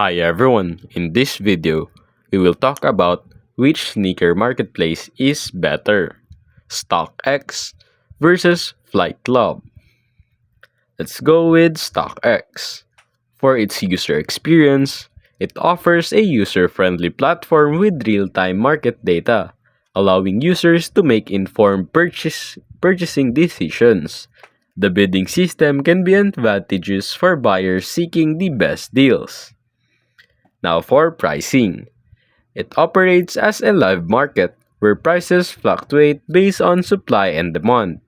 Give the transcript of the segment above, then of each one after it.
Hi everyone, in this video, we will talk about which sneaker marketplace is better, StockX versus Flight Club. Let's go with StockX. For its user experience, it offers a user-friendly platform with real-time market data, allowing users to make informed purchasing decisions. The bidding system can be advantageous for buyers seeking the best deals. Now for pricing. It operates as a live market where prices fluctuate based on supply and demand.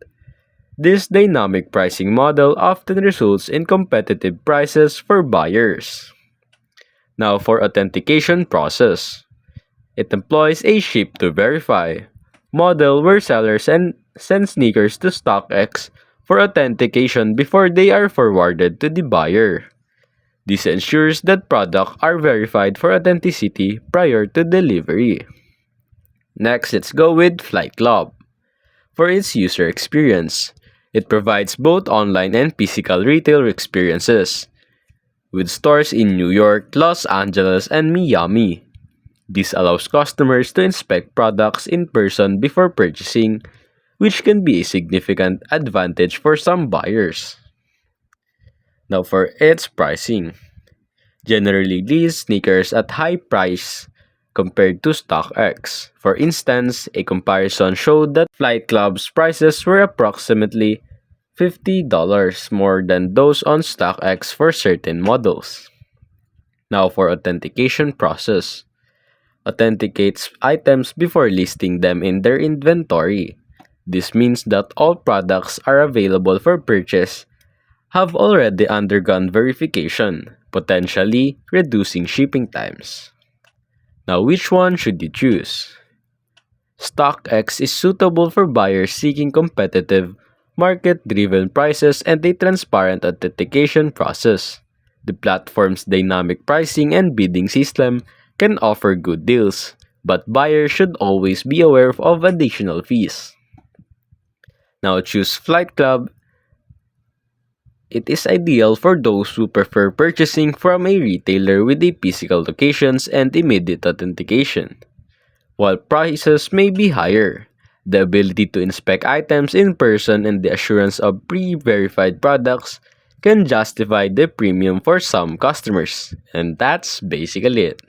This dynamic pricing model often results in competitive prices for buyers. Now for authentication process. It employs a ship to verify model where sellers send sneakers to StockX for authentication before they are forwarded to the buyer. This ensures that products are verified for authenticity prior to delivery. Next, let's go with Flight Club. For its user experience, it provides both online and physical retail experiences, with stores in New York, Los Angeles, and Miami. This allows customers to inspect products in person before purchasing, which can be a significant advantage for some buyers. Now for its pricing. Generally list sneakers at high price compared to StockX. For instance, a comparison showed that Flight Club's prices were approximately $50 more than those on StockX for certain models. Now for authentication process. Authenticates items before listing them in their inventory. This means that all products are available for purchase have already undergone verification, potentially reducing shipping times. Now, which one should you choose? StockX is suitable for buyers seeking competitive, market-driven prices and a transparent authentication process. The platform's dynamic pricing and bidding system can offer good deals, but buyers should always be aware of additional fees. Now, choose Flight Club. It is ideal for those who prefer purchasing from a retailer with a physical locations and immediate authentication. While prices may be higher, the ability to inspect items in person and the assurance of pre-verified products can justify the premium for some customers. And that's basically it.